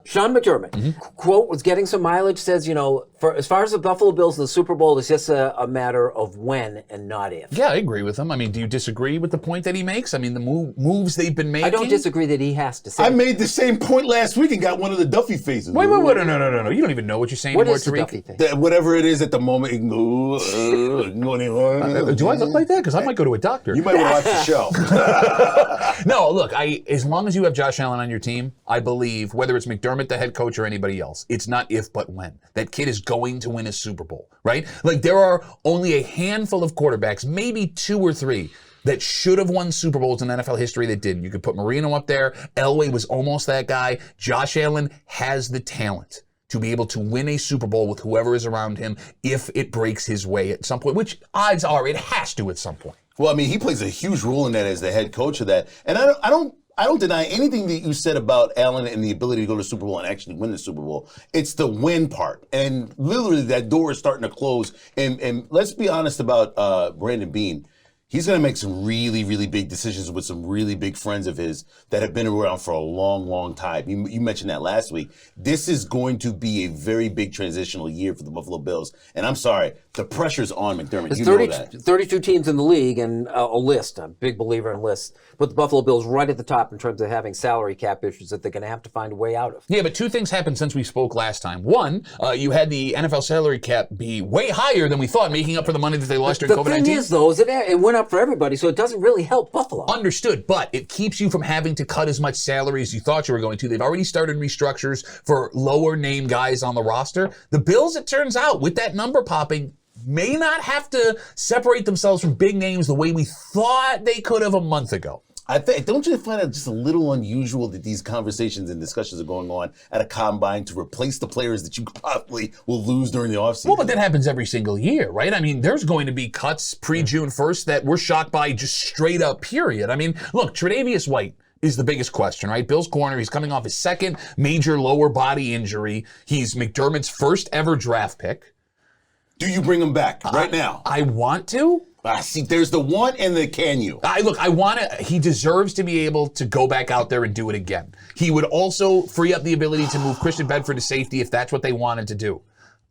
Sean McDermott, quote, was getting some mileage, says, for as far as the Buffalo Bills in the Super Bowl, it's just a matter of when and not if. Yeah, I agree with him. I mean, do you disagree with the point that he makes? I mean, the moves they've been making. I don't disagree that he has to say I made the same point last week and got one of the Duffy faces. Wait, no. You don't even know what you're saying anymore, What is the Tariq. Duffy face? Whatever it is at the moment. Do I look like that? Because I might go to a doctor. You might want to watch the show. No, look, as long as you have Josh Allen on your team, I believe, whether it's McDermott, the head coach, or anybody else, it's not if but when. That kid is going to win a Super Bowl, right? Like, there are only a handful of quarterbacks, maybe 2 or 3, that should have won Super Bowls in NFL history that didn't. You could put Marino up there. Elway was almost that guy. Josh Allen has the talent to be able to win a Super Bowl with whoever is around him if it breaks his way at some point, which odds are it has to at some point. Well, I mean, he plays a huge role in that as the head coach of that. And I don't deny anything that you said about Allen and the ability to go to the Super Bowl and actually win the Super Bowl. It's the win part. And literally that door is starting to close. And let's be honest about Brandon Beane. He's going to make some really, really big decisions with some really big friends of his that have been around for a long, long time. You mentioned that last week. This is going to be a very big transitional year for the Buffalo Bills. And I'm sorry, the pressure's on McDermott. There's You know that. 32 teams in the league and a list. I'm a big believer in lists. Put the Buffalo Bills right at the top in terms of having salary cap issues that they're going to have to find a way out of. Yeah, but 2 things happened since we spoke last time. One, you had the NFL salary cap be way higher than we thought, making up for the money that they lost during COVID-19. The thing is, though, is it went up for everybody, so it doesn't really help Buffalo. Understood, but it keeps you from having to cut as much salary as you thought you were going to. They've already started restructures for lower name guys on the roster. The Bills, it turns out, with that number popping, may not have to separate themselves from big names the way we thought they could have a month ago. Don't you find it just a little unusual that these conversations and discussions are going on at a combine to replace the players that you probably will lose during the offseason? Well, but that happens every single year, right? I mean, there's going to be cuts pre-June 1st that we're shocked by just straight up, period. I mean, look, Tre'Davious White is the biggest question, right? Bill's corner, he's coming off his 2nd major lower body injury. He's McDermott's first ever draft pick. Do you bring him back right now? I want to. See, there's the want and the can you. He deserves to be able to go back out there and do it again. He would also free up the ability to move Christian Bedford to safety if that's what they wanted to do.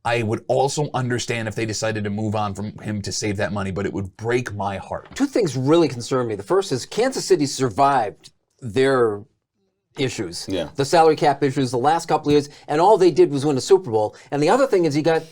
I would also understand if they decided to move on from him to save that money, but it would break my heart. 2 things really concern me. The first is Kansas City survived their issues, the salary cap issues, the last couple of years, and all they did was win a Super Bowl. And the other thing is you got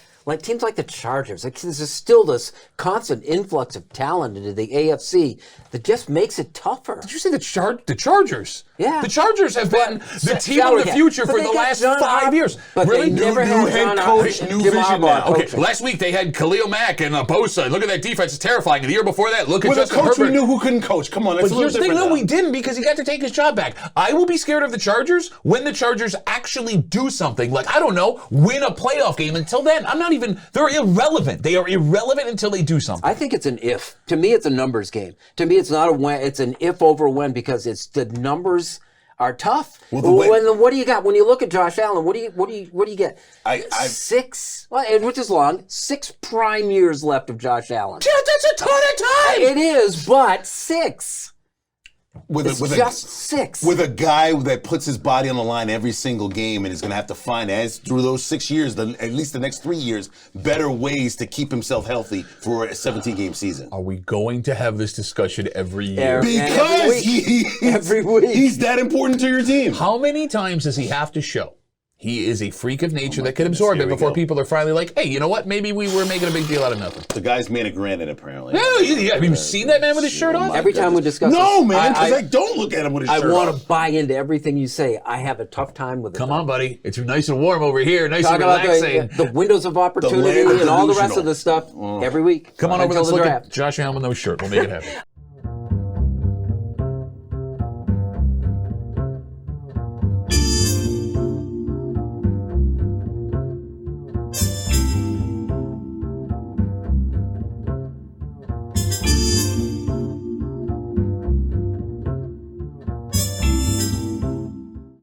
teams like the Chargers. There's still this constant influx of talent into the AFC that just makes it tougher. Did you say the Chargers? Yeah. The Chargers have been the team of the future for the last 5 years. But really? They never had head coach, new vision now. Okay, last week they had Khalil Mack and Bosa. Look at that defense. It's terrifying. And the year before that, look at Justin Herbert. With a coach we knew who couldn't coach. Come on, that's but a little different. But here's the thing, no, we didn't because he got to take his job back. I will be scared of the Chargers when the Chargers actually do something. Like, I don't know, win a playoff game. Until then, they're irrelevant. They are irrelevant until they do something. I think it's an if. To me, it's a numbers game. To me, it's not a when. It's an if over when because the numbers are tough. What do you got when you look at Josh Allen? What do you get? 6, which is long. 6 prime years left of Allen. That's a ton of time. It is, but 6. Just 6. With a guy that puts his body on the line every single game and is going to have to find, through those 6 years, at least the next 3 years, better ways to keep himself healthy for a 17-game season. Are we going to have this discussion every year? Because every week. He's that important to your team. How many times does he have to show he is a freak of nature that can absorb it before people are finally like, hey, you know what? Maybe we were making a big deal out of nothing. The guy's man of granite, apparently. No, have you seen that man with his shirt off? Every time we discuss No, man, because I don't look at him with his shirt off. I want to buy into everything you say. I have a tough time with it. Come on, buddy. It's nice and warm over here. Nice and relaxing. The windows of opportunity and all the rest of the stuff every week. Come on over, let's look at Josh Allen with no shirt. We'll make it happen.